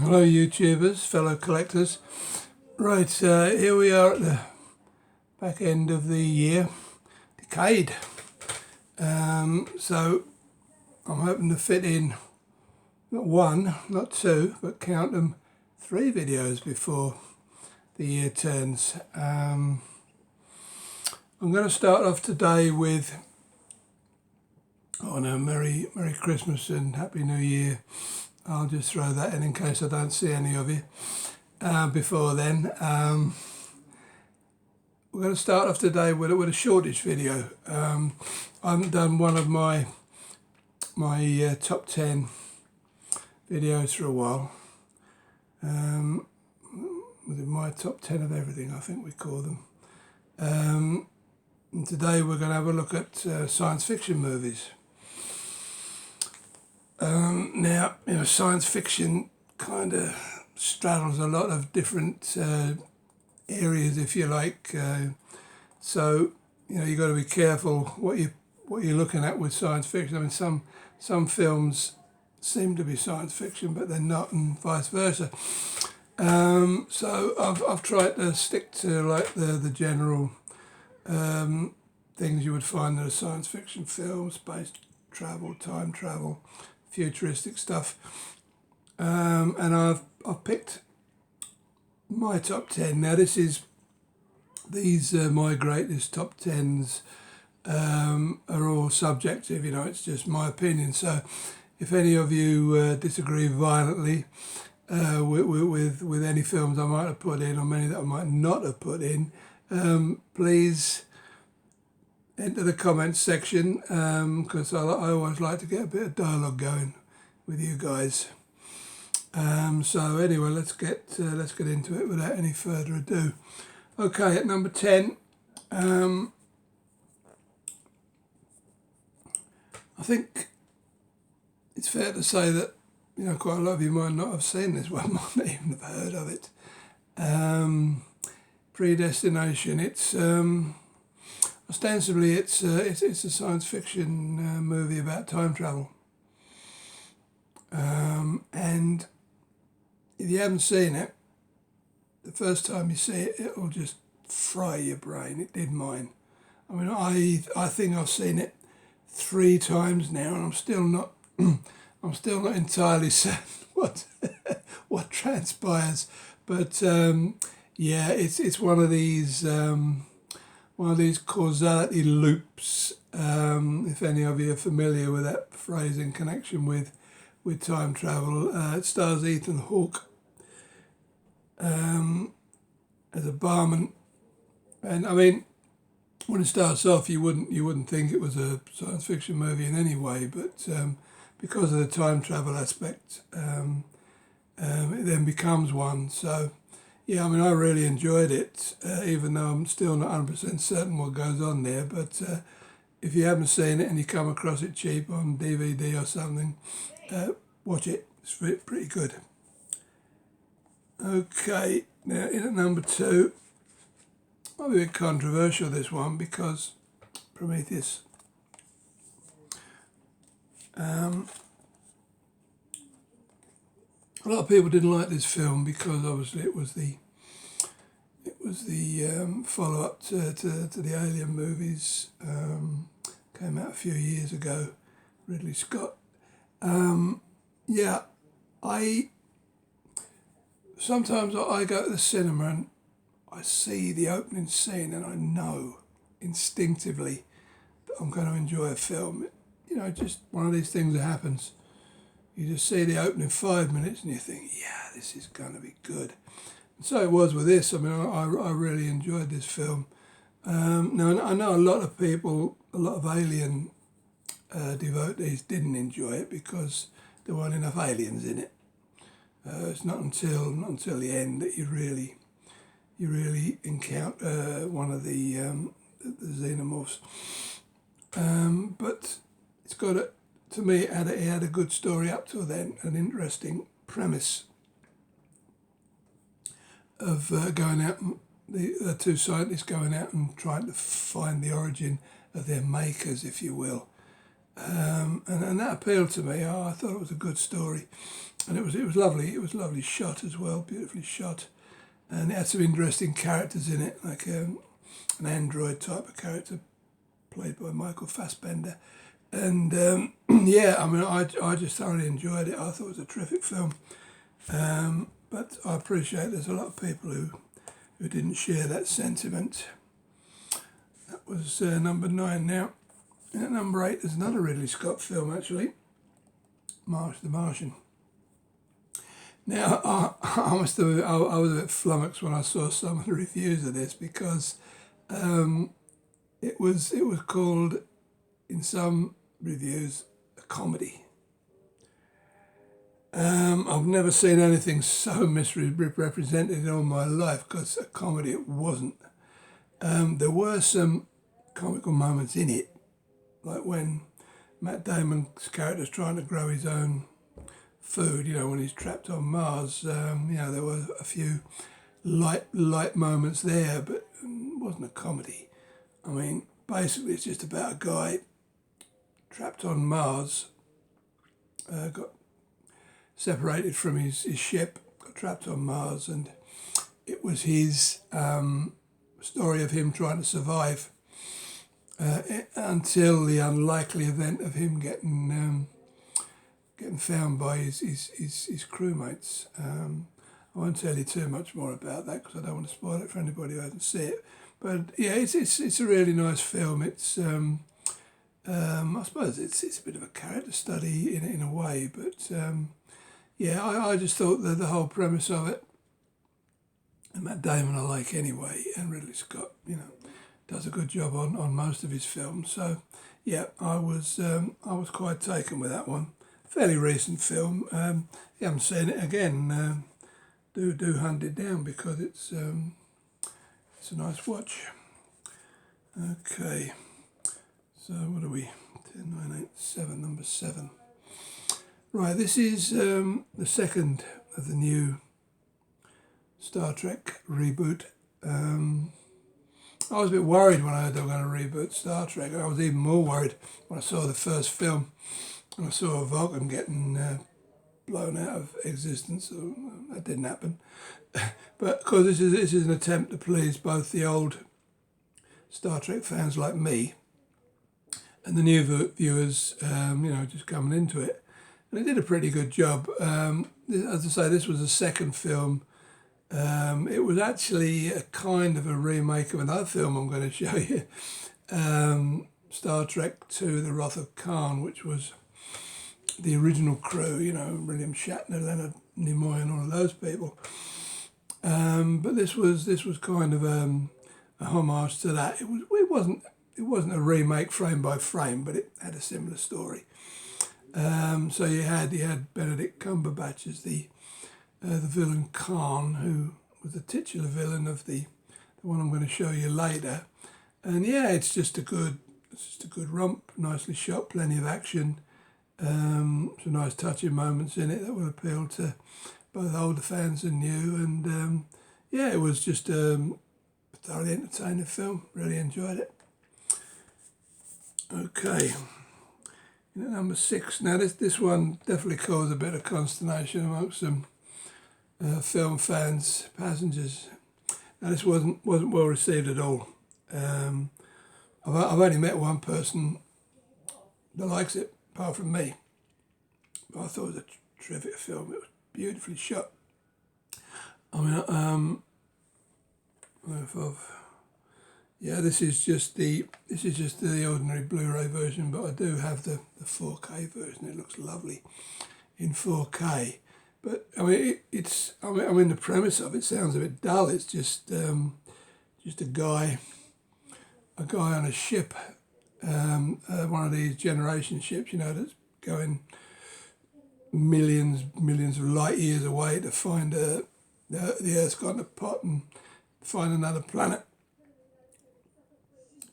Hello YouTubers, fellow collectors. Right, here we are at the back end of the year, decade. So I'm hoping to fit in not one, not two, but count them, 3 videos before the year turns. I'm going to start off today with, Merry Christmas and Happy New Year. I'll just throw that in case I don't see any of you before then. We're going to start off today with a shortish video. I haven't done one of my top 10 videos for a while. Within my top 10 of everything, I think we call them. And today we're going to have a look at science fiction movies. Now, science fiction kind of straddles a lot of different areas, if you like. So, you've got to be careful what you're looking at with science fiction. I mean, some films seem to be science fiction, but they're not, and vice versa. So I've tried to stick to like the general things you would find in a science fiction film: space travel, time travel, futuristic stuff. And I've picked my top 10. Now these are my greatest top 10s. Are all subjective, it's just my opinion. So if any of you disagree violently with any films I might have put in, or many that I might not have put in, please enter the comments section, because I always like to get a bit of dialogue going with you guys. So anyway, let's get into it without any further ado. Okay, at number 10, I think it's fair to say that quite a lot of you might not have seen this one, might not even have heard of it. Predestination. It's ostensibly it's a science fiction movie about time travel. And if you haven't seen it, the first time you see it, it'll just fry your brain. It did mine. I mean, I think I've seen it 3 times now, and I'm still not entirely certain what transpires. But it's one of these causality loops. If any of you are familiar with that phrase in connection with time travel, it stars Ethan Hawke as a barman, and I mean, when it starts off, you wouldn't think it was a science fiction movie in any way, but because of the time travel aspect, it then becomes one. So, yeah, I mean, I really enjoyed it, even though I'm still not 100% certain what goes on there. But if you haven't seen it and you come across it cheap on DVD or something, watch it. It's pretty good. Okay, now in at number 2, might be a bit controversial, this one, because Prometheus. A lot of people didn't like this film because obviously it was the follow-up to the Alien movies. Came out a few years ago, Ridley Scott. Sometimes I go to the cinema and I see the opening scene and I know instinctively that I'm going to enjoy a film. Just one of these things that happens. You just see the opening 5 minutes and you think, yeah, this is going to be good. And so it was with this. I mean, I really enjoyed this film. Now, I know a lot of people, a lot of Alien devotees didn't enjoy it because there weren't enough aliens in it. It's not until the end that you really encounter one of the xenomorphs. But it's got to me, it had a good story up till then, an interesting premise of going out, the 2 scientists going out and trying to find the origin of their makers, if you will. And that appealed to me. I thought it was a good story. and it was lovely. It was lovely shot as well, beautifully shot, and it had some interesting characters in it, like an android type of character played by Michael Fassbender. And yeah, I mean, I just thoroughly enjoyed it. I thought it was a terrific film. But I appreciate there's a lot of people who didn't share that sentiment. That was number 9 now. And at number 8, there's another Ridley Scott film, actually, The Martian. Now, I must have, I was a bit flummoxed when I saw some of the reviews of this, because it was called, in some reviews, a comedy. I've never seen anything so misrepresented in all my life, because a comedy it wasn't. There were some comical moments in it, like when Matt Damon's character's trying to grow his own food, when he's trapped on Mars. There were a few light moments there, but it wasn't a comedy. I mean, basically it's just about a guy trapped on Mars, got separated from his ship, got trapped on Mars, and it was his story of him trying to survive until the unlikely event of him getting found by his crewmates. I won't tell you too much more about that, because I don't want to spoil it for anybody who hasn't seen it. But yeah, it's a really nice film. It's I suppose it's a bit of a character study in a way, but yeah, I just thought that the whole premise of it, and Matt Damon I like anyway, and Ridley Scott, does a good job on most of his films. So yeah, I was quite taken with that one. Fairly recent film. You haven't seen it again. Do hunt it down, because it's a nice watch. Okay, so what are we? 10, 9, 8, 7, number 7. Right, this is the second of the new Star Trek reboot. I was a bit worried when I heard they were going to reboot Star Trek. I was even more worried when I saw the first film and I saw Vulcan getting blown out of existence. So that didn't happen. But of course, this is an attempt to please both the old Star Trek fans like me and the new viewers, just coming into it. And it did a pretty good job. As I say, this was the second film. It was actually a kind of a remake of another film I'm going to show you, Star Trek II, The Wrath of Khan, which was the original crew, William Shatner, Leonard Nimoy and all of those people. But this was kind of a homage to that. It wasn't a remake frame by frame, but it had a similar story. So you had Benedict Cumberbatch as the villain Khan, who was the titular villain of the one I'm going to show you later. And yeah, it's just a good romp, nicely shot, plenty of action, some nice touching moments in it that will appeal to both older fans and new. And yeah, it was just a thoroughly entertaining film. Really enjoyed it. Okay. Number 6. Now this one definitely caused a bit of consternation amongst some film fans, passengers. Now this wasn't well received at all. I've only met one person that likes it, apart from me. But I thought it was a terrific film. It was beautifully shot. I mean, this is just the ordinary Blu-ray version, but I do have the 4K version. It looks lovely in 4K. But I mean, the premise of it sounds a bit dull. It's just a guy on a ship, one of these generation ships, that's going millions of light years away to find the Earth's got in a pot and find another planet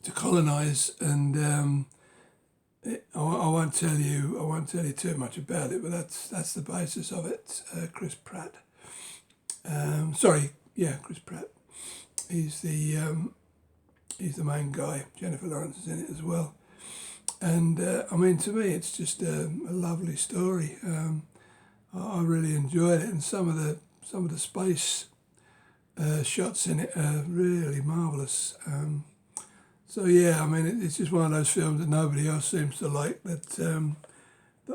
to colonise. And I won't tell you too much about it, but that's the basis of it. Chris Pratt. Chris Pratt. He's the main guy. Jennifer Lawrence is in it as well. And to me, it's just a lovely story. I really enjoyed it, and some of the space shots in it are really marvellous. So yeah, I mean, it's just one of those films that nobody else seems to like, that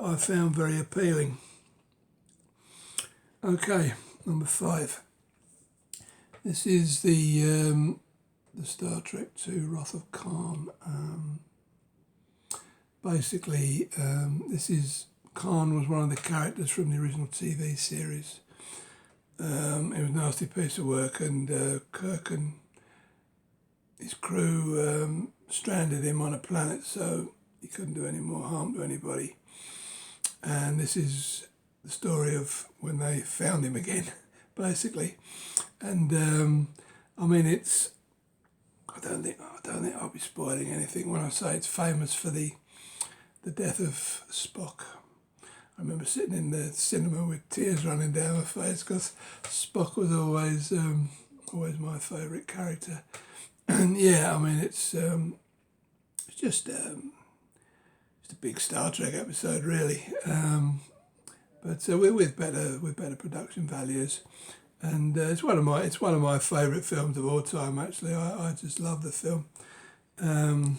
I found very appealing. Okay, number 5. This is the Star Trek II Wrath of Khan. Basically, Khan was one of the characters from the original TV series. It was a nasty piece of work, and Kirk and his crew stranded him on a planet, so he couldn't do any more harm to anybody. And this is the story of when they found him again, basically. And I mean, I don't think I'll be spoiling anything when I say it's famous for the death of Spock. I remember sitting in the cinema with tears running down my face, because Spock was always my favourite character. And yeah, I mean, it's just a big Star Trek episode, really. But with better production values, and it's one of my favourite films of all time. Actually, I just love the film. And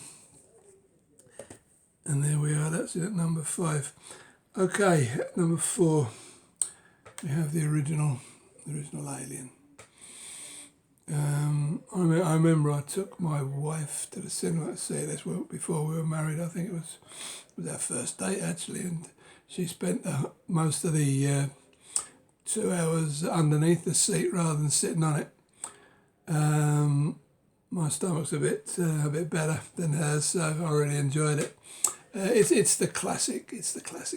there we are. That's it at number 5. Okay, at number 4, we have the original Alien. I remember I took my wife to the cinema to see this before we were married. I think it was our first date, actually, and she spent most of the 2 hours underneath the seat rather than sitting on it. My stomach's a bit better than hers, so I really enjoyed it. It's the classic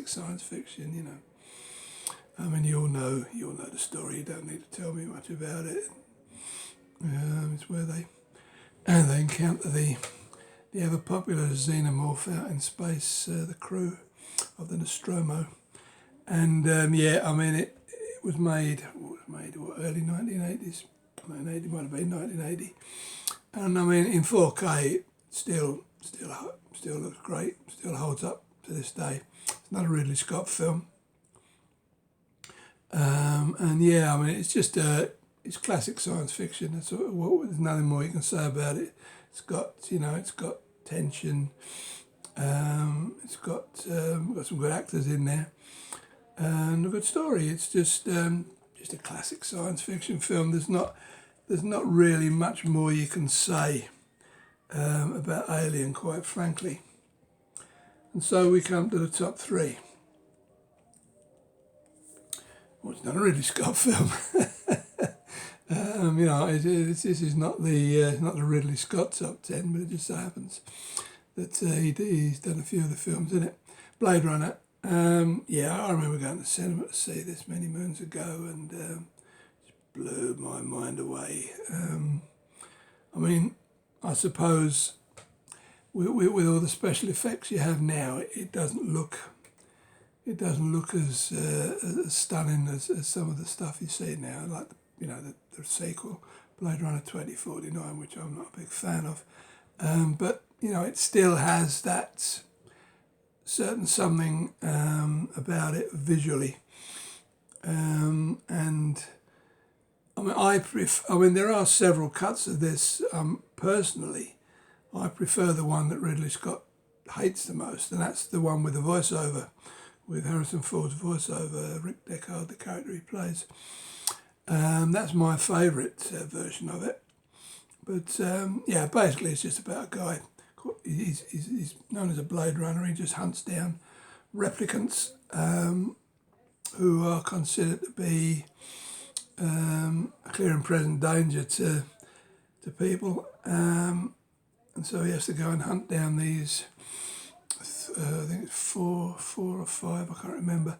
science fiction, you know. I mean, you all know the story. You don't need to tell me much about it. It's where they encounter the ever popular xenomorph out in space, the crew of the Nostromo, and yeah, I mean, it was made early 1980s. 1980 might have been 1980, and I mean, in 4K, still looks great, still holds up to this day. It's not a Ridley Scott film, and yeah, I mean, it's just it's classic science fiction. There's nothing more you can say about it. It's got tension. It's got some good actors in there, and a good story. It's just a classic science fiction film. There's not really much more you can say about Alien, quite frankly. And so we come to the top 3. Well, it's not a Ridley Scott film. This is not the Ridley Scott top 10, but it just so happens that he's done a few of the films in it. Blade Runner. I remember going to the cinema to see this many moons ago, and just blew my mind away. I mean, I suppose with all the special effects you have now, it doesn't look as stunning as some of the stuff you see now, like the sequel, Blade Runner 2049, which I'm not a big fan of. But it still has that certain something about it visually, and I mean, there are several cuts of this. Personally, I prefer the one that Ridley Scott hates the most, and that's the one with the voiceover, with Harrison Ford's voiceover, Rick Deckard, the character he plays. That's my favourite version of it. But basically it's just about a guy. He's known as a Blade Runner. He just hunts down replicants who are considered to be a clear and present danger to people. And so he has to go and hunt down these, I think it's four or five, I can't remember,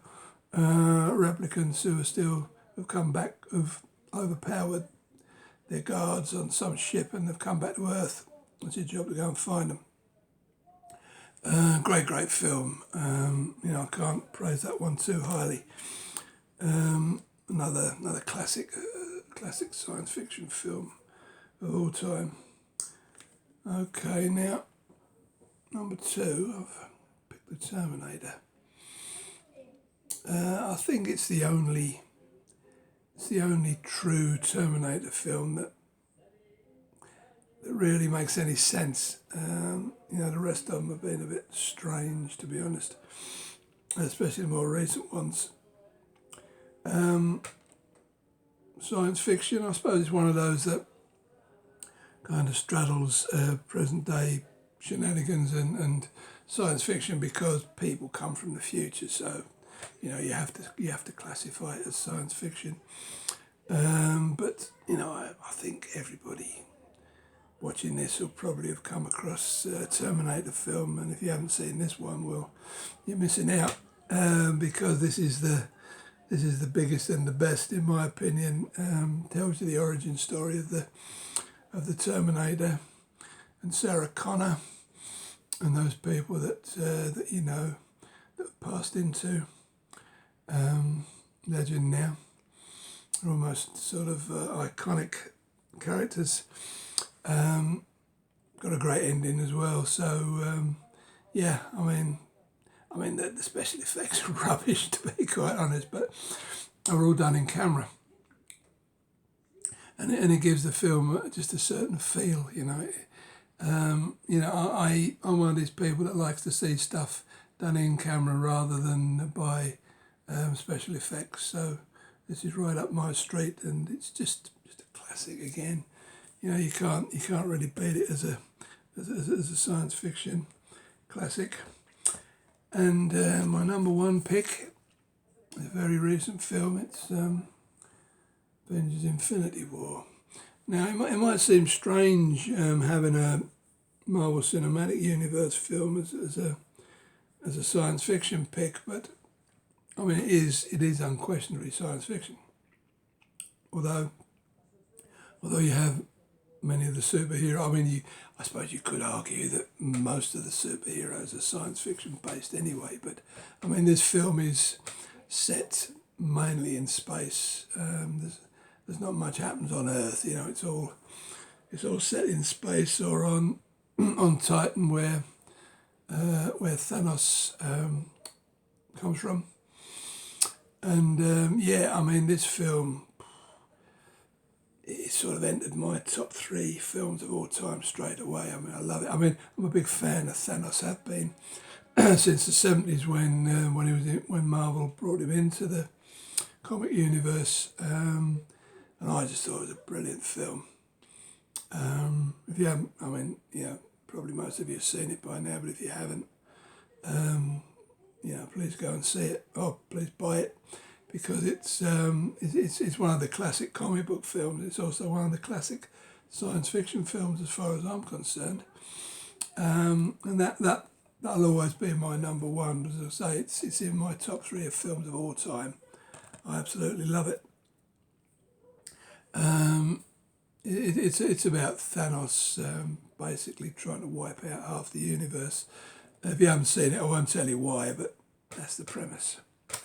replicants who have come back, who've overpowered their guards on some ship, and they've come back to Earth. It's your job to go and find them. Great film. I can't praise that one too highly. Another classic science fiction film of all time. Okay, now number 2, I've picked the Terminator. I think it's the only true Terminator film that really makes any sense. The rest of them have been a bit strange, to be honest, especially the more recent ones. Science fiction, I suppose, is one of those that kind of straddles present day shenanigans and science fiction, because people come from the future, so you have to classify it as science fiction. But I think everybody watching this will probably have come across Terminator film, and if you haven't seen this one, well, you're missing out, because this is the biggest and the best, in my opinion. Tells you the origin story of the Terminator and Sarah Connor and those people that that passed into legend now. They're almost sort of iconic characters. Got a great ending as well. So yeah, I mean the special effects are rubbish, to be quite honest, but they're all done in camera, and it gives the film just a certain feel. I'm one of these people that likes to see stuff done in camera rather than by special effects. So this is right up my street, and it's just a classic again. You can't really beat it as a science fiction classic. And my number one pick is a very recent film. It's Avengers Infinity War. Now, it might seem strange having a Marvel Cinematic Universe film as a science fiction pick, but I mean it is unquestionably science fiction. Although you have many of the superheroes, I suppose you could argue that most of the superheroes are science fiction based anyway, but I mean this film is set mainly in space. There's not much happens on Earth. It's all set in space or on Titan, where Thanos comes from. And this film, it sort of entered my top 3 films of all time straight away. I love it. I'm a big fan of Thanos, have been since the 70s when Marvel brought him into the comic universe, and I just thought it was a brilliant film. If you haven't, probably most of you have seen it by now, but if you haven't, please go and see it. Oh, please buy it, because it's one of the classic comic book films. It's also one of the classic science fiction films, as far as I'm concerned. And that'll always be my number one. But as I say, it's in my top 3 of films of all time. I absolutely love it. It's about Thanos basically trying to wipe out half the universe. If you haven't seen it, I won't tell you why, but that's the premise.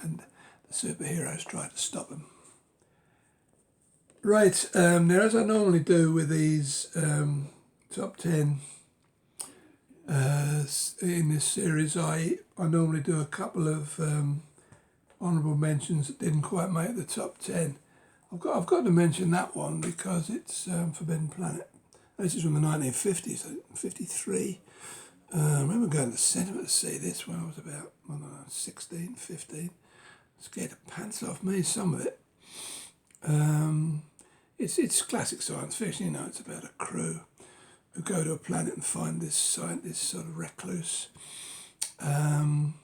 And the superheroes try to stop him. Right, now as I normally do with these top 10 in this series, I normally do a couple of honourable mentions that didn't quite make the top 10. I've got to mention that one because it's Forbidden Planet. This is from the 1950s, 53. I remember going to the cinema to see this when I was about 16, 15. Scared the pants off me, some of it. It's classic science fiction. It's about a crew who go to a planet and find this scientist, sort of recluse, and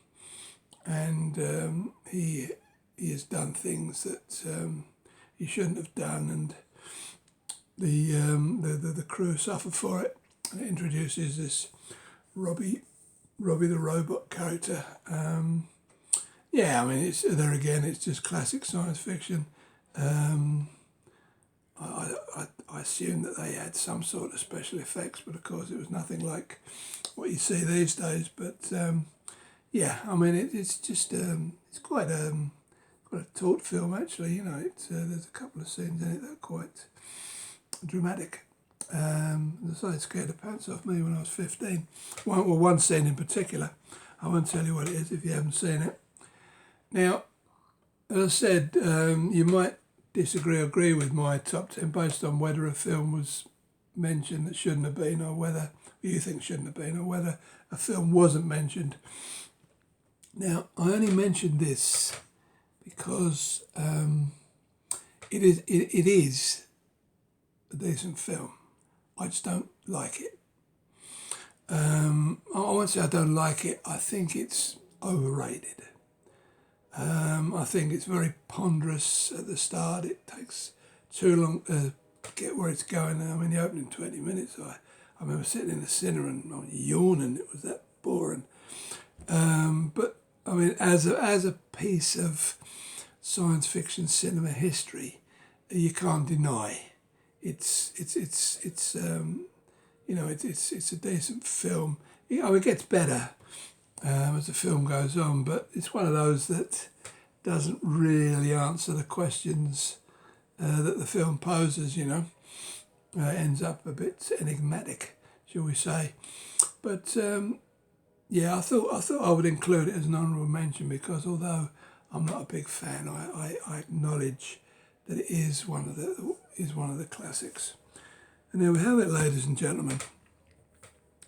he has done things that he shouldn't have done, and the crew suffer for it. And it introduces this Robbie the robot character. It's there again. It's just classic science fiction. I assume that they had some sort of special effects, but of course it was nothing like what you see these days. But it's just it's quite a taut film actually. There's a couple of scenes in it that are quite dramatic. It scared the pants off me when I was 15. One scene in particular. I won't tell you what it is if you haven't seen it. Now, as I said, you might disagree or agree with my top 10 based on whether a film was mentioned that shouldn't have been, or whether you think shouldn't have been, or whether a film wasn't mentioned. Now, I only mentioned this because it is a decent film. I just don't like it. I won't say I don't like it. I think it's overrated. I think it's very ponderous at the start. It takes too long to get where it's going. I mean, the opening 20 minutes, I remember sitting in the cinema and I was yawning. It was that boring. But I mean, as a piece of science fiction cinema history, you can't deny it's a decent film. It gets better as the film goes on, but it's one of those that doesn't really answer the questions that the film poses. It ends up a bit enigmatic, shall we say? But I thought I would include it as an honourable mention because although I'm not a big fan, I acknowledge that it is one of the classics. And there we have it, ladies and gentlemen.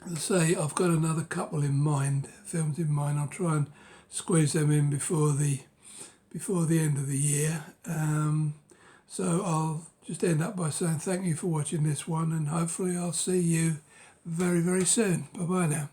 As I say, I've got another couple in mind, films in mind. I'll try and squeeze them in before the end of the year. So I'll just end up by saying thank you for watching this one, and hopefully I'll see you very, very soon. Bye-bye now.